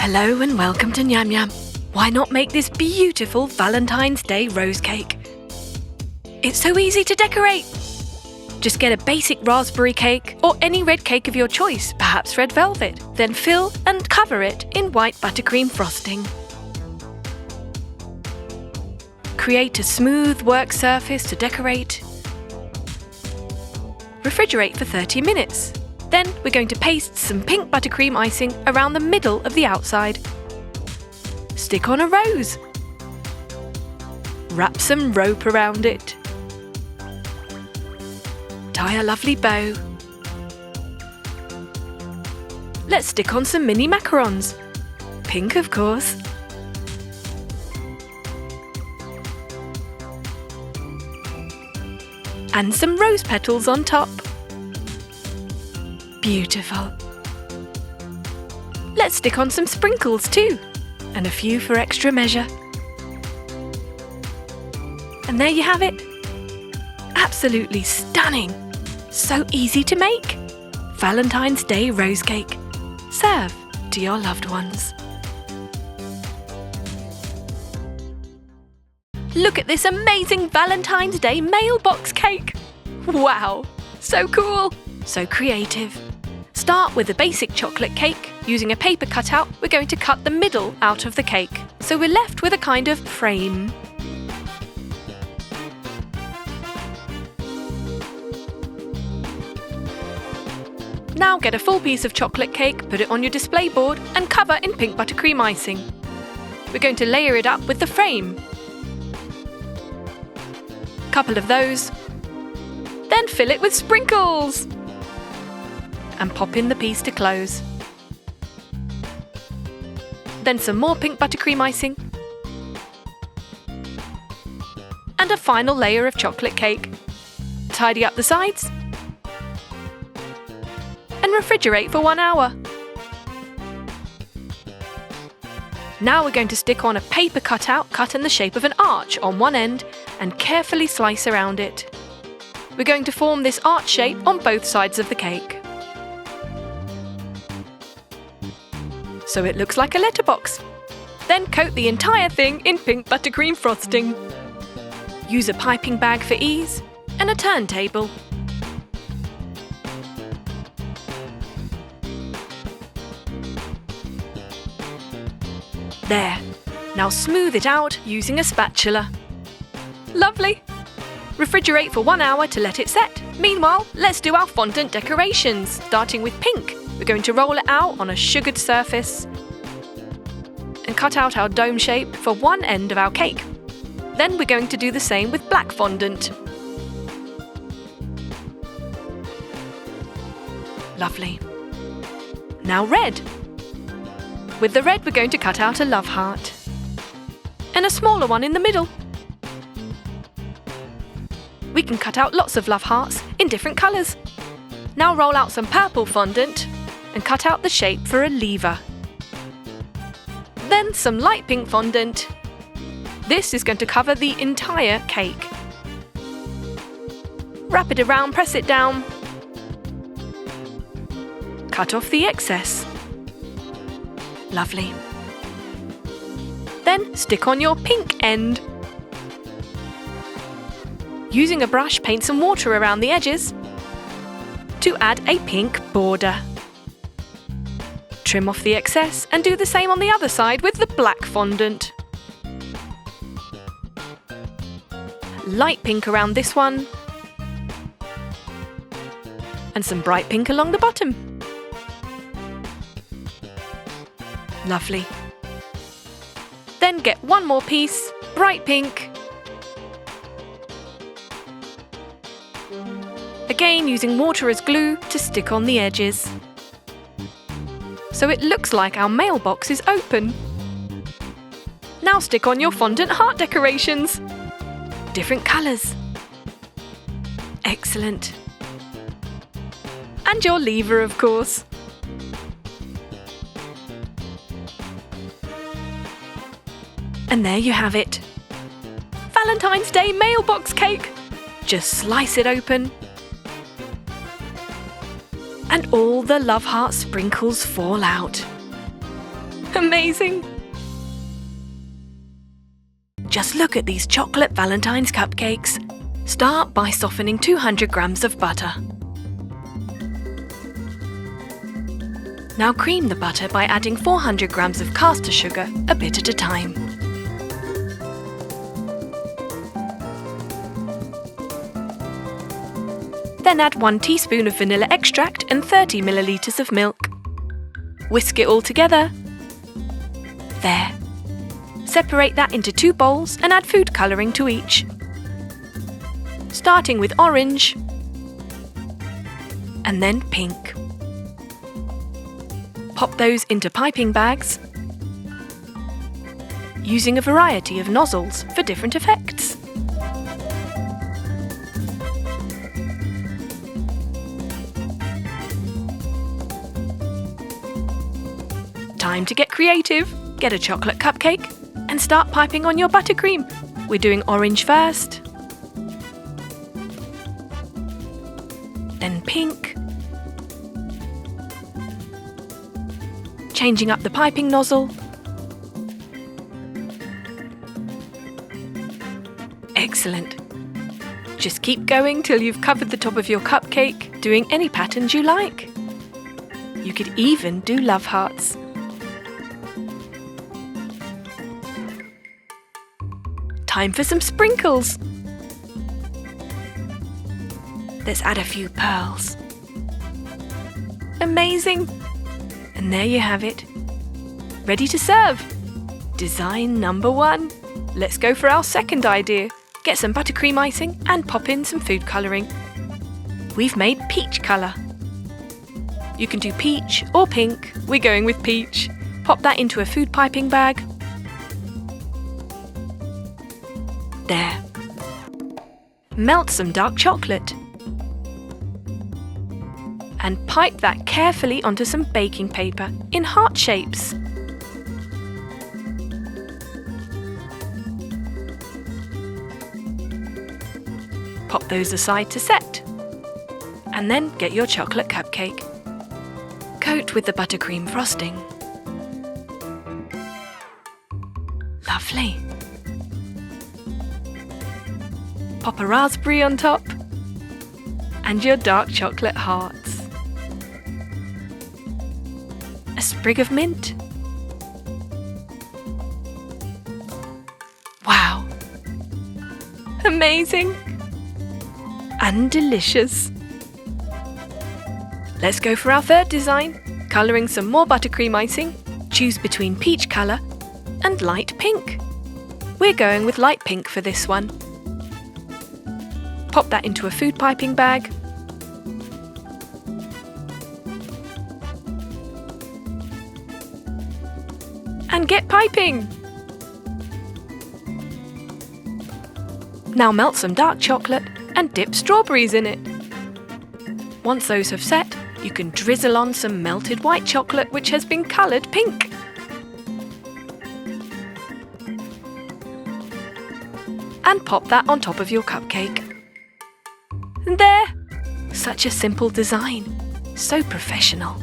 Hello and welcome to Nyam Nyam. Why not make this beautiful Valentine's Day rose cake? It's so easy to decorate. Just get a basic raspberry cake or any red cake of your choice, perhaps red velvet. Then fill and cover it in white buttercream frosting. Create a smooth work surface to decorate. Refrigerate for 30 minutes. Then we're going to paste some pink buttercream icing around the middle of the outside. Stick on a rose. Wrap some rope around it. Tie a lovely bow. Let's stick on some mini macarons. Pink, of course. And some rose petals on top. Beautiful. Let's stick on some sprinkles too, and a few for extra measure. And there you have it. Absolutely stunning. So easy to make. Valentine's Day rose cake. Serve to your loved ones. Look at this amazing Valentine's Day mailbox cake. Wow, so cool, so creative. Start with a basic chocolate cake. Using a paper cutout, we're going to cut the middle out of the cake, so we're left with a kind of frame. Now get a full piece of chocolate cake, put it on your display board and cover in pink buttercream icing. We're going to layer it up with the frame. Couple of those. Then fill it with sprinkles. And pop in the piece to close. Then some more pink buttercream icing. And a final layer of chocolate cake. Tidy up the sides. And refrigerate for 1 hour. Now we're going to stick on a paper cutout cut in the shape of an arch on one end and carefully slice around it. We're going to form this arch shape on both sides of the cake. So it looks like a letterbox. Then coat the entire thing in pink buttercream frosting. Use a piping bag for ease and a turntable. There. Now smooth it out using a spatula. Lovely! Refrigerate for 1 hour to let it set. Meanwhile, let's do our fondant decorations, starting with pink. We're going to roll it out on a sugared surface and cut out our dome shape for one end of our cake. Then we're going to do the same with black fondant. Lovely. Now red. With the red, we're going to cut out a love heart and a smaller one in the middle. We can cut out lots of love hearts in different colours. Now roll out some purple fondant and cut out the shape for a lever. Then some light pink fondant. This is going to cover the entire cake. Wrap it around, press it down. Cut off the excess. Lovely. Then stick on your pink end. Using a brush, paint some water around the edges to add a pink border. Trim off the excess and do the same on the other side with the black fondant. Light pink around this one and some bright pink along the bottom. Lovely. Then get one more piece, bright pink. Again using water as glue to stick on the edges. So it looks like our mailbox is open. Now stick on your fondant heart decorations. Different colours. Excellent. And your lever, of course. And there you have it. Valentine's Day mailbox cake. Just slice it open. And all the love heart sprinkles fall out. Amazing! Just look at these chocolate Valentine's cupcakes. Start by softening 200 grams of butter. Now cream the butter by adding 400 grams of caster sugar a bit at a time. Then add 1 teaspoon of vanilla extract and 30 millilitres of milk. Whisk it all together. There. Separate that into 2 bowls and add food colouring to each. Starting with orange and then pink. Pop those into piping bags, using a variety of nozzles for different effects. Time to get creative. Get a chocolate cupcake and start piping on your buttercream. We're doing orange first, then pink, changing up the piping nozzle. Excellent. Just keep going till you've covered the top of your cupcake, doing any patterns you like. You could even do love hearts. Time for some sprinkles. Let's add a few pearls. Amazing! And there you have it. Ready to serve. Design number 1. Let's go for our second idea. Get some buttercream icing and pop in some food colouring. We've made peach colour. You can do peach or pink. We're going with peach. Pop that into a food piping bag. There. Melt some dark chocolate. And pipe that carefully onto some baking paper in heart shapes. Pop those aside to set. And then get your chocolate cupcake. Coat with the buttercream frosting. Lovely. Pop a raspberry on top. And your dark chocolate hearts. A sprig of mint. Wow! Amazing! And delicious! Let's go for our third design. Colouring some more buttercream icing. Choose between peach colour and light pink. We're going with light pink for this one. Pop that into a food piping bag. And get piping! Now melt some dark chocolate and dip strawberries in it. Once those have set, you can drizzle on some melted white chocolate which has been coloured pink. And pop that on top of your cupcake. And there! Such a simple design. So professional.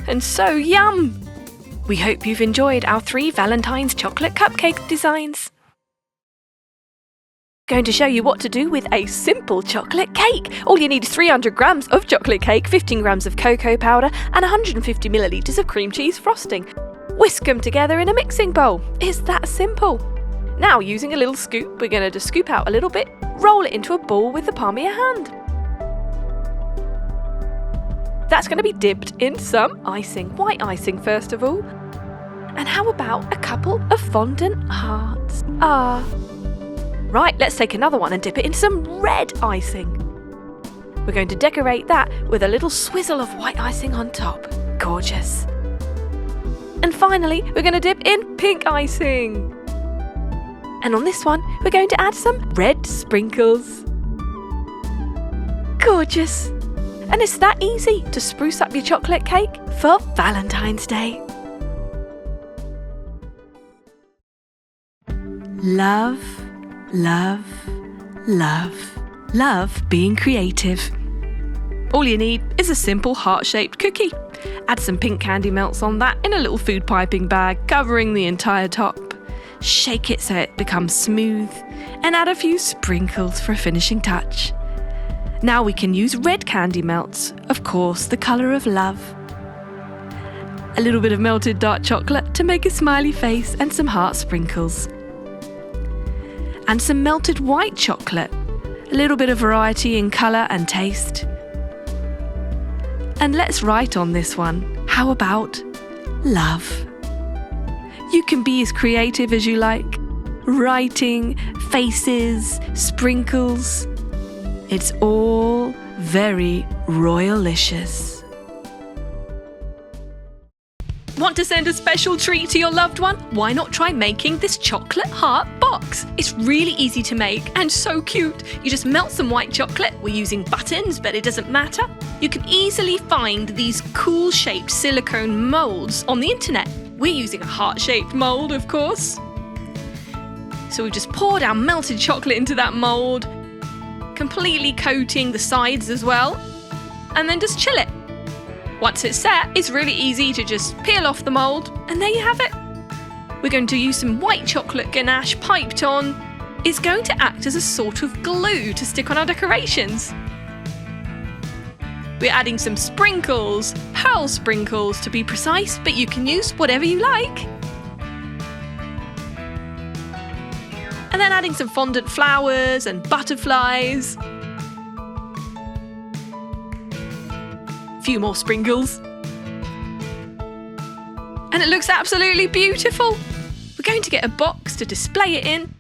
And so yum! We hope you've enjoyed our 3 Valentine's chocolate cupcake designs. Going to show you what to do with a simple chocolate cake. All you need is 300 grams of chocolate cake, 15 grams of cocoa powder and 150 millilitres of cream cheese frosting. Whisk them together in a mixing bowl. It's that simple. Now, using a little scoop, we're going to just scoop out a little bit, roll it into a ball with the palm of your hand. That's going to be dipped in some icing, white icing first of all. And how about a couple of fondant hearts? Right, let's take another one and dip it in some red icing. We're going to decorate that with a little swizzle of white icing on top. Gorgeous. And finally, we're going to dip in pink icing. And on this one, we're going to add some red sprinkles. Gorgeous. And it's that easy to spruce up your chocolate cake for Valentine's Day. Love, love, love. Love being creative. All you need is a simple heart-shaped cookie. Add some pink candy melts on that in a little food piping bag, covering the entire top. Shake it so it becomes smooth, and add a few sprinkles for a finishing touch. Now we can use red candy melts, of course, the colour of love. A little bit of melted dark chocolate to make a smiley face and some heart sprinkles. And some melted white chocolate, a little bit of variety in colour and taste. And let's write on this one, how about love? You can be as creative as you like. Writing, faces, sprinkles. It's all very royalicious. Want to send a special treat to your loved one? Why not try making this chocolate heart box? It's really easy to make and so cute. You just melt some white chocolate. We're using buttons, but it doesn't matter. You can easily find these cool shaped silicone molds on the internet. We're using a heart-shaped mold, of course. So we just poured our melted chocolate into that mold, completely coating the sides as well, and then just chill it. Once it's set, it's really easy to just peel off the mold, and there you have it. We're going to use some white chocolate ganache piped on. It's going to act as a sort of glue to stick on our decorations. We're adding some sprinkles, pearl sprinkles to be precise, but you can use whatever you like. And then adding some fondant flowers and butterflies. Few more sprinkles. And it looks absolutely beautiful. We're going to get a box to display it in.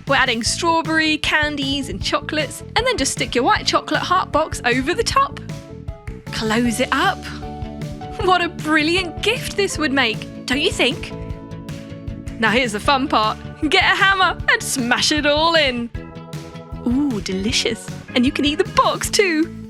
We're adding strawberry, candies and chocolates, and then just stick your white chocolate heart box over the top. Close it up. What a brilliant gift this would make, don't you think? Now here's the fun part. Get a hammer and smash it all in. Ooh, delicious. And you can eat the box too.